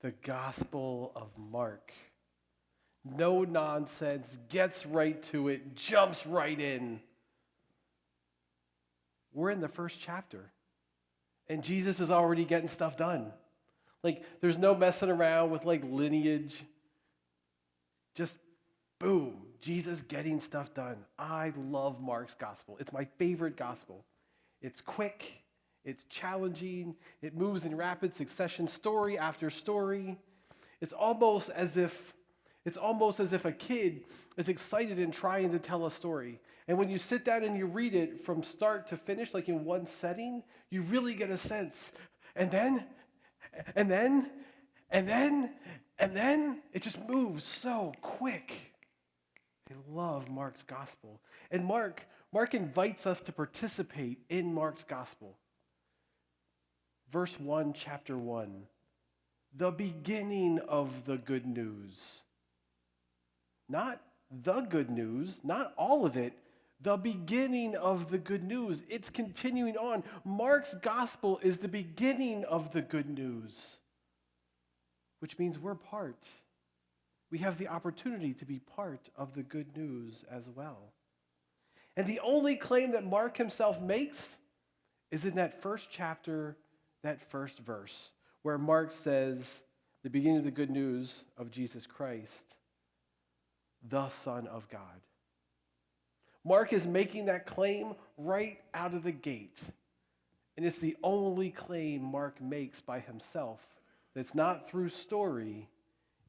The Gospel of Mark. No nonsense, gets right to it, jumps right in. We're in the first chapter, and Jesus is already getting stuff done. Like, there's no messing around with, like, lineage. Just boom, Jesus getting stuff done. I love Mark's gospel. It's my favorite gospel. It's quick, it's challenging, it moves in rapid succession, story after story. It's almost as if a kid is excited and trying to tell a story. And when you sit down and you read it from start to finish, like in one setting, you really get a sense. And then, it just moves so quick. I love Mark's gospel. And Mark invites us to participate in Mark's gospel. Verse 1, chapter 1. The beginning of the good news. Not the good news, not all of it, the beginning of the good news. It's continuing on. Mark's gospel is the beginning of the good news, which means we're part. We have the opportunity to be part of the good news as well. And the only claim that Mark himself makes is in that first chapter, that first verse, where Mark says, the beginning of the good news of Jesus Christ, the Son of God. Mark is making that claim right out of the gate. And it's the only claim Mark makes by himself that's not through story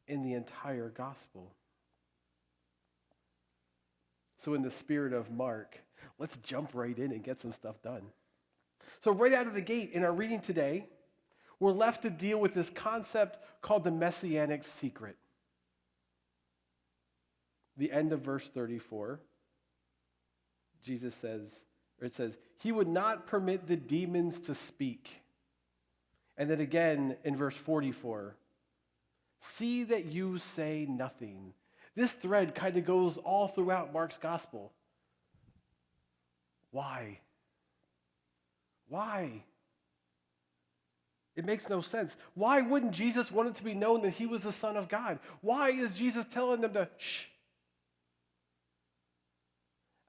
in the entire gospel. So in the spirit of Mark, let's jump right in and get some stuff done. So right out of the gate in our reading today, we're left to deal with this concept called the messianic secret. The end of verse 34, Jesus says, or it says, he would not permit the demons to speak. And then again in verse 44, see that you say nothing. This thread kind of goes all throughout Mark's gospel. Why? Why? It makes no sense. Why wouldn't Jesus want it to be known that he was the Son of God? Why is Jesus telling them to shh?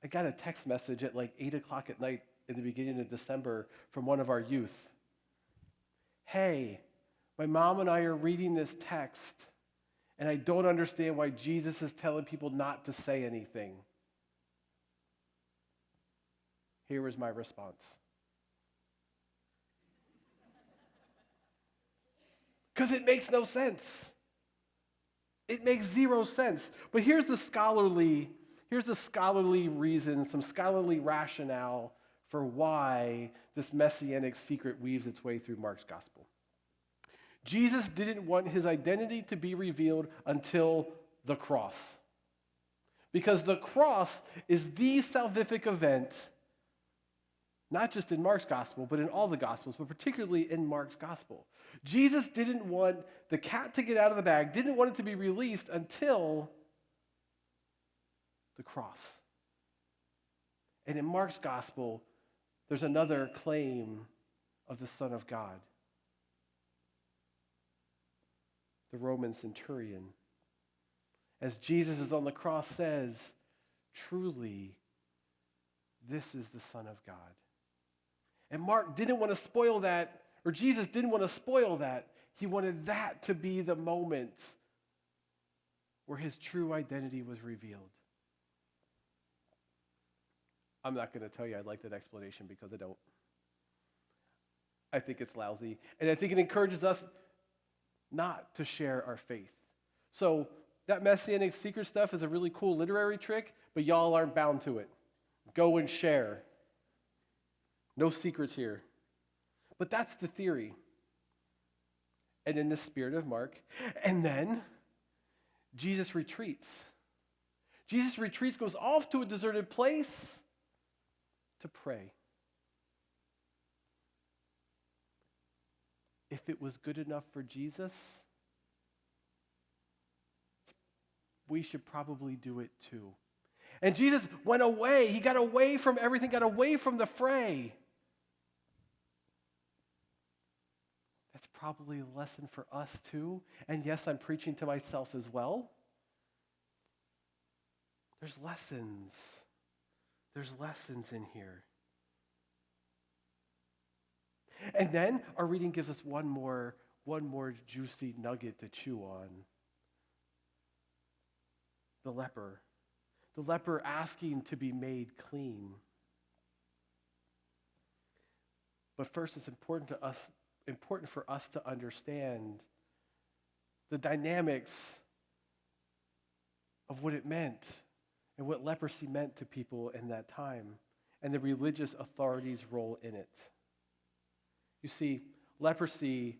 I got a text message at like 8 o'clock at night in the beginning of December from one of our youth. Hey, my mom and I are reading this text, and I don't understand why Jesus is telling people not to say anything. Here was my response. Because it makes no sense. It makes zero sense. But here's the scholarly reason, some scholarly rationale for why this messianic secret weaves its way through Mark's gospel. Jesus didn't want his identity to be revealed until the cross. Because the cross is the salvific event, not just in Mark's gospel, but in all the gospels, but particularly in Mark's gospel. Jesus didn't want the cat to get out of the bag, didn't want it to be released until the cross. And in Mark's gospel, there's another claim of the Son of God. The Roman centurion, as Jesus is on the cross, says, truly, this is the Son of God. And Mark didn't want to spoil that, or Jesus didn't want to spoil that. He wanted that to be the moment where his true identity was revealed. I'm not going to tell you I like that explanation because I don't. I think it's lousy. And I think it encourages us not to share our faith. So that messianic secret stuff is a really cool literary trick, but y'all aren't bound to it. Go and share. No secrets here. But that's the theory. And in the spirit of Mark. And then Jesus retreats. Jesus retreats, goes off to a deserted place to pray. If it was good enough for Jesus, we should probably do it too. And Jesus went away. He got away from everything, got away from the fray. That's probably a lesson for us too. And yes, I'm preaching to myself as well. There's lessons. There's lessons in here. And then our reading gives us one more juicy nugget to chew on. The leper. The leper asking to be made clean. But first, it's important for us to understand the dynamics of what it meant and what leprosy meant to people in that time and the religious authorities' role in it. You see, leprosy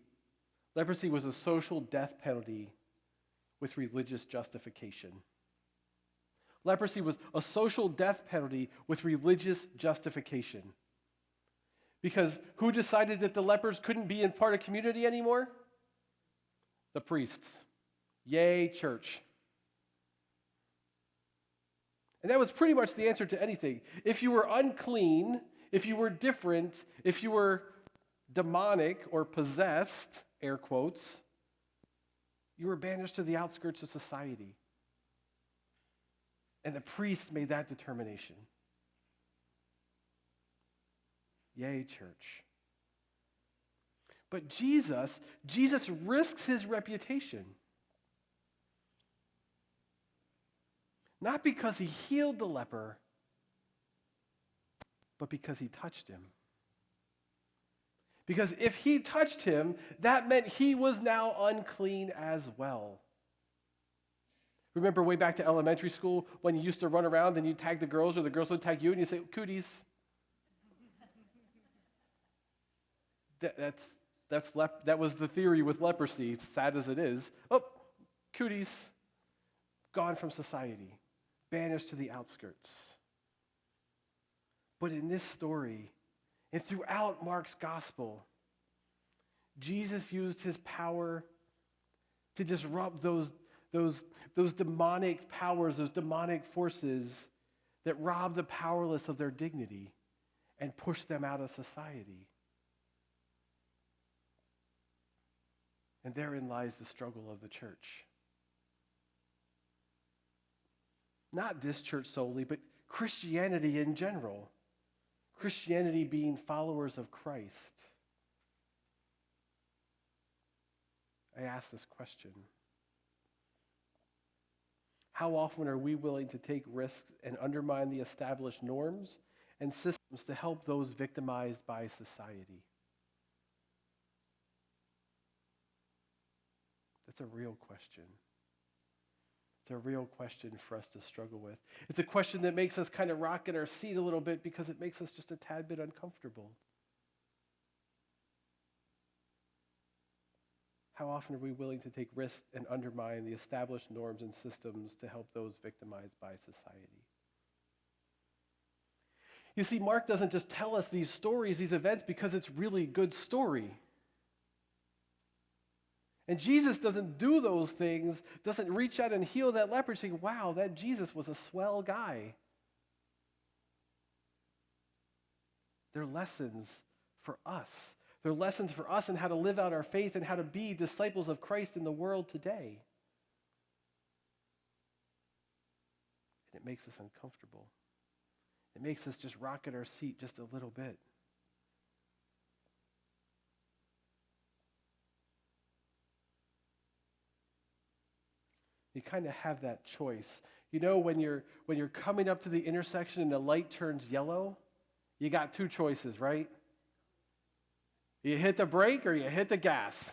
was a social death penalty with religious justification. Leprosy was a social death penalty with religious justification. Because who decided that the lepers couldn't be in part of community anymore? The priests. Yay, church. And that was pretty much the answer to anything. If you were unclean, if you were different, if you were demonic or possessed, air quotes, you were banished to the outskirts of society. And the priests made that determination. Yay, church. But Jesus risks his reputation. Not because he healed the leper, but because he touched him. Because if he touched him, that meant he was now unclean as well. Remember way back to elementary school when you used to run around and you'd tag the girls or the girls would tag you and you'd say, cooties. That was the theory with leprosy, sad as it is. Oh, cooties, gone from society, banished to the outskirts. But in this story, and throughout Mark's gospel, Jesus used his power to disrupt those demonic powers, those demonic forces that rob the powerless of their dignity and push them out of society. And therein lies the struggle of the church. Not this church solely, but Christianity in general. Christianity being followers of Christ. I ask this question. How often are we willing to take risks and undermine the established norms and systems to help those victimized by society? That's a real question. It's a real question for us to struggle with. It's a question that makes us kind of rock in our seat a little bit because it makes us just a tad bit uncomfortable. How often are we willing to take risks and undermine the established norms and systems to help those victimized by society? You see, Mark doesn't just tell us these stories, these events, because it's really good story. And Jesus doesn't do those things, doesn't reach out and heal that leper and say, wow, that Jesus was a swell guy. They're lessons for us. They're lessons for us in how to live out our faith and how to be disciples of Christ in the world today. And it makes us uncomfortable. It makes us just rock in our seat just a little bit. You kind of have that choice. You know, when you're coming up to the intersection and the light turns yellow, you got two choices, right? You hit the brake or you hit the gas.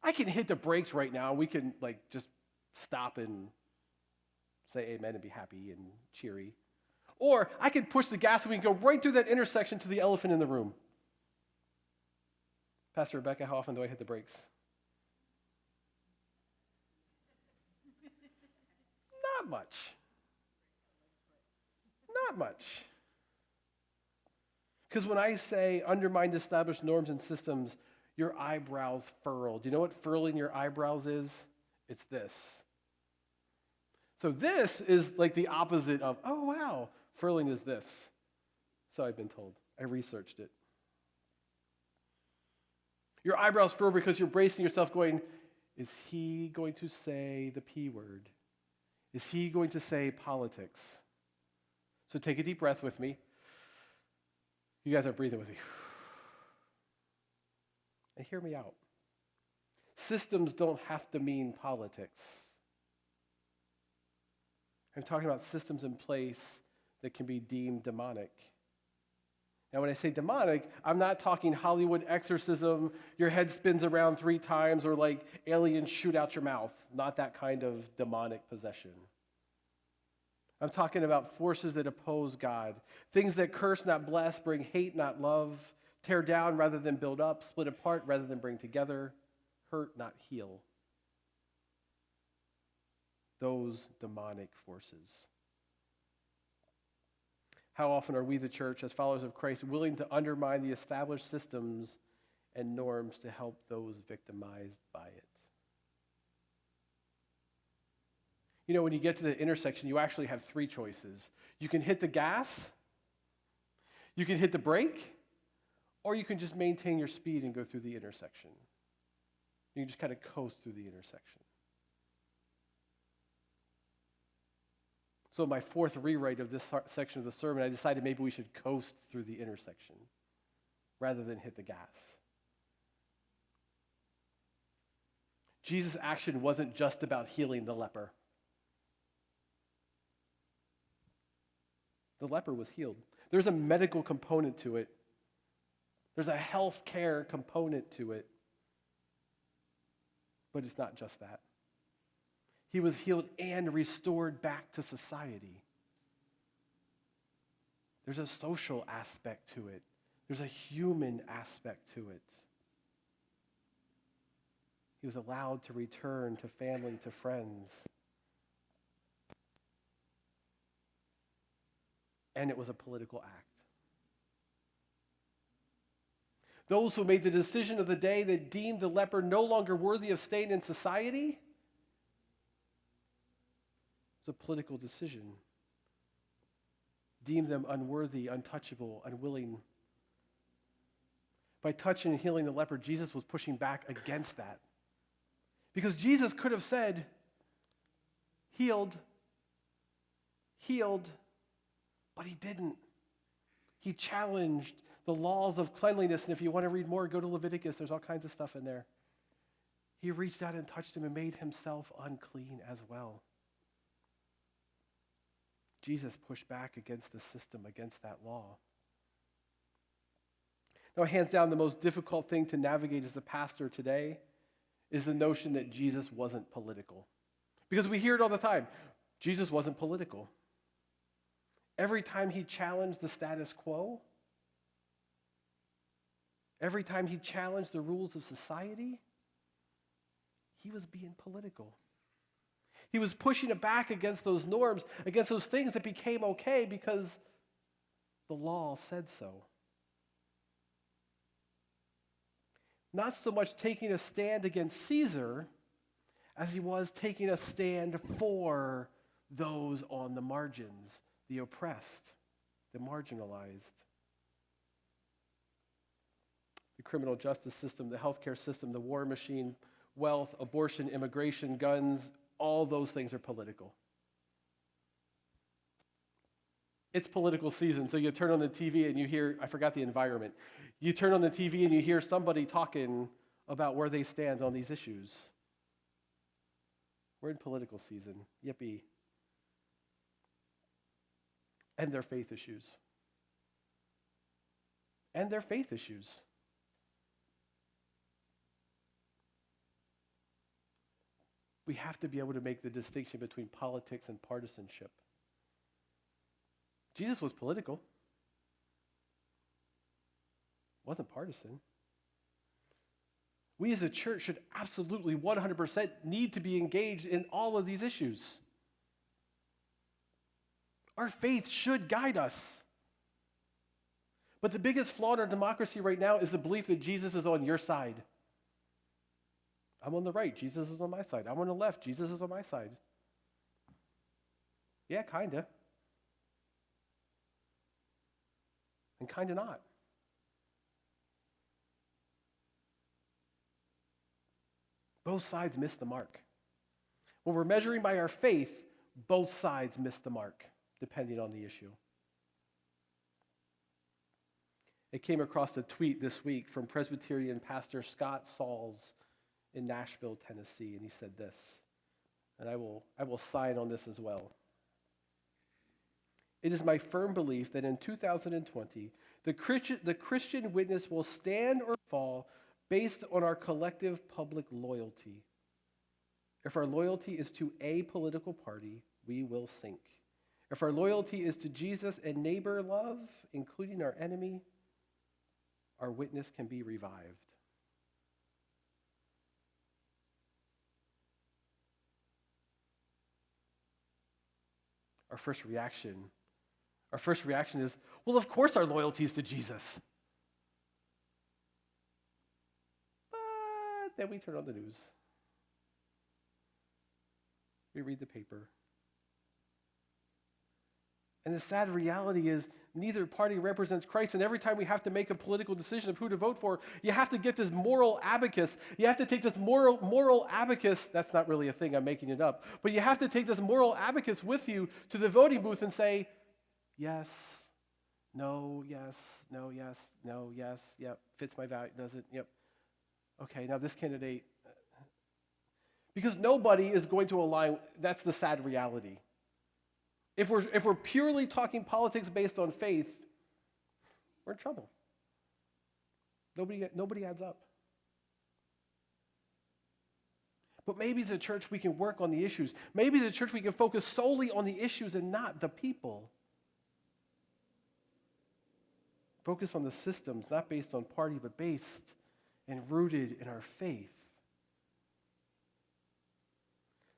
I can hit the brakes right now. We can just stop and say amen and be happy and cheery. Or I can push the gas and we can go right through that intersection to the elephant in the room. Pastor Rebecca, how often do I hit the brakes? Not much. Not much. Because when I say undermine established norms and systems, your eyebrows furl. Do you know what furling your eyebrows is? It's this. So this is like the opposite of, oh wow, furling is this. So I've been told. I researched it. Your eyebrows furrow because you're bracing yourself going, is he going to say the P word? Is he going to say politics? So take a deep breath with me. You guys are breathing with me. And hear me out. Systems don't have to mean politics. I'm talking about systems in place that can be deemed demonic. Now, when I say demonic, I'm not talking Hollywood exorcism, your head spins around 3 times, or like aliens shoot out your mouth. Not that kind of demonic possession. I'm talking about forces that oppose God. Things that curse, not bless, bring hate, not love, tear down rather than build up, split apart rather than bring together, hurt, not heal. Those demonic forces. How often are we, the church, as followers of Christ, willing to undermine the established systems and norms to help those victimized by it? You know, when you get to the intersection, you actually have 3 choices. You can hit the gas, you can hit the brake, or you can just maintain your speed and go through the intersection. You can just kind of coast through the intersection. So my 4th rewrite of this section of the sermon, I decided maybe we should coast through the intersection rather than hit the gas. Jesus' action wasn't just about healing the leper. The leper was healed. There's a medical component to it. There's a health care component to it. But it's not just that. He was healed and restored back to society. There's a social aspect to it. There's a human aspect to it. He was allowed to return to family, to friends. And it was a political act. Those who made the decision of the day that deemed the leper no longer worthy of staying in society, it's a political decision. Deemed them unworthy, untouchable, unwilling. By touching and healing the leper, Jesus was pushing back against that. Because Jesus could have said, healed, but he didn't. He challenged the laws of cleanliness, and if you want to read more, go to Leviticus. There's all kinds of stuff in there. He reached out and touched him and made himself unclean as well. Jesus pushed back against the system, against that law. Now, hands down, the most difficult thing to navigate as a pastor today is the notion that Jesus wasn't political. Because we hear it all the time. Jesus wasn't political. Every time he challenged the status quo, every time he challenged the rules of society, he was being political. He was pushing it back against those norms, against those things that became okay because the law said so. Not so much taking a stand against Caesar as he was taking a stand for those on the margins, the oppressed, the marginalized. The criminal justice system, the healthcare system, the war machine, wealth, abortion, immigration, guns, all those things are political. It's political season, so you turn on the TV and you hear, I forgot the environment. You turn on the TV and you hear somebody talking about where they stand on these issues. We're in political season. Yippee. And their faith issues. And their faith issues. We have to be able to make the distinction between politics and partisanship. Jesus was political. Wasn't partisan. We as a church should absolutely 100% need to be engaged in all of these issues. Our faith should guide us. But the biggest flaw in our democracy right now is the belief that Jesus is on your side. I'm on the right, Jesus is on my side. I'm on the left, Jesus is on my side. Yeah, kinda. And kinda not. Both sides miss the mark. When we're measuring by our faith, both sides miss the mark, depending on the issue. I came across a tweet this week from Presbyterian pastor Scott Sauls in Nashville, Tennessee, and he said this, and I will sign on this as well. It is my firm belief that in 2020, the Christian witness will stand or fall based on our collective public loyalty. If our loyalty is to a political party, we will sink. If our loyalty is to Jesus and neighbor love, including our enemy, our witness can be revived. Our first reaction is, well, of course our loyalty is to Jesus. But then we turn on the news. We read the paper. And the sad reality is neither party represents Christ, and every time we have to make a political decision of who to vote for, you have to get this moral abacus. You have to take this moral abacus. That's not really a thing, I'm making it up. But you have to take this moral abacus with you to the voting booth and say, yes, no, yes, no, yes, no, yes, yep, fits my value, doesn't, yep. Okay, now this candidate, because nobody is going to align, that's the sad reality. If we're purely talking politics based on faith, we're in trouble. Nobody adds up. But maybe as a church we can work on the issues. Maybe as a church we can focus solely on the issues and not the people. Focus on the systems, not based on party, but based and rooted in our faith.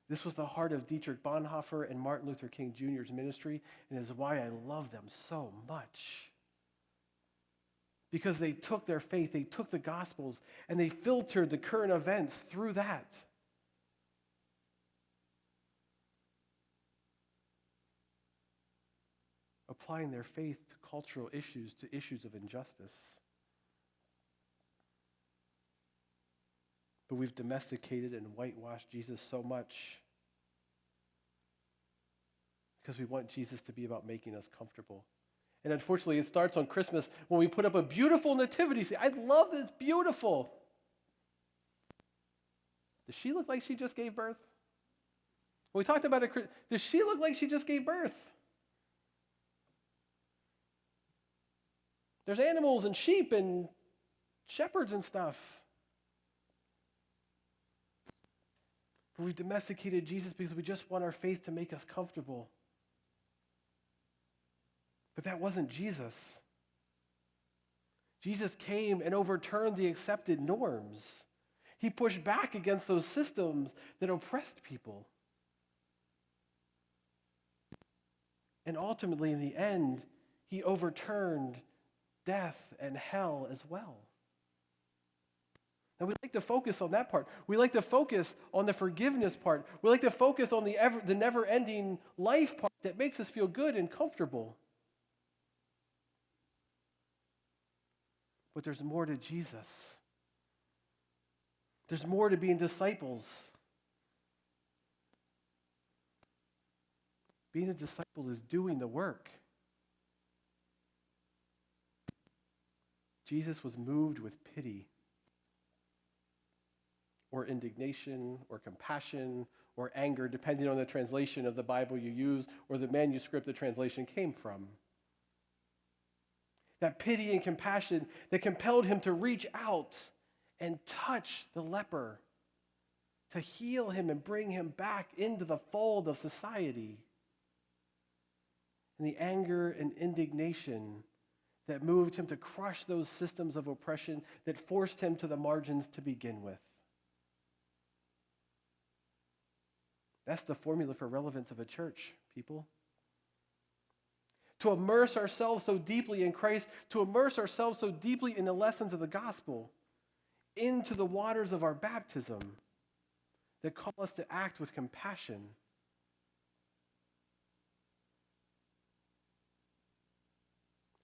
This was the heart of Dietrich Bonhoeffer and Martin Luther King Jr.'s ministry, and is why I love them so much. Because they took their faith, they took the Gospels, and they filtered the current events through that. Applying their faith to cultural issues, to issues of injustice. But we've domesticated and whitewashed Jesus so much because we want Jesus to be about making us comfortable. And unfortunately, it starts on Christmas when we put up a beautiful nativity scene. I love this, beautiful. Does she look like she just gave birth? When we talked about it, does she look like she just gave birth? There's animals and sheep and shepherds and stuff. But we've domesticated Jesus because we just want our faith to make us comfortable. But that wasn't Jesus. Jesus came and overturned the accepted norms. He pushed back against those systems that oppressed people. And ultimately, in the end, he overturned death and hell as well. And we like to focus on that part. We like to focus on the forgiveness part. We like to focus on the never-ending life part that makes us feel good and comfortable. But there's more to Jesus. There's more to being disciples. Being a disciple is doing the work. Jesus was moved with pity, or indignation, or compassion, or anger, depending on the translation of the Bible you use, or the manuscript the translation came from. That pity and compassion that compelled him to reach out and touch the leper, to heal him and bring him back into the fold of society. And the anger and indignation that moved him to crush those systems of oppression that forced him to the margins to begin with. That's the formula for relevance of a church, people. To immerse ourselves so deeply in Christ, to immerse ourselves so deeply in the lessons of the gospel, into the waters of our baptism that call us to act with compassion.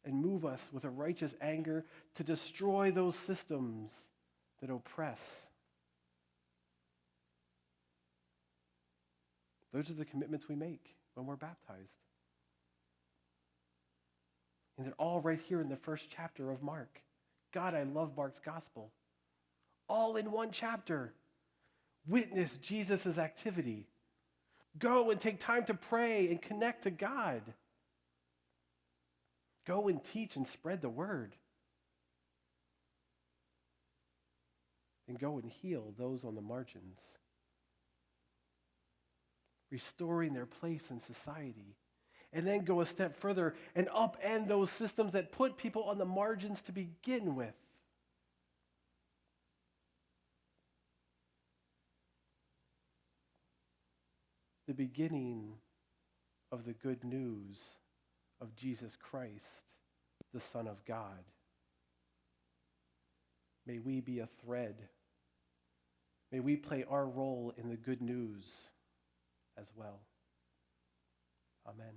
And move us with a righteous anger to destroy those systems that oppress. Those are the commitments we make when we're baptized. And they're all right here in the first chapter of Mark. God, I love Mark's gospel. All in one chapter. Witness Jesus' activity. Go and take time to pray and connect to God. Go and teach and spread the word. And go and heal those on the margins. Restoring their place in society. And then go a step further and upend those systems that put people on the margins to begin with. The beginning of the good news of Jesus Christ, the Son of God. May we be a thread. May we play our role in the good news as well. Amen.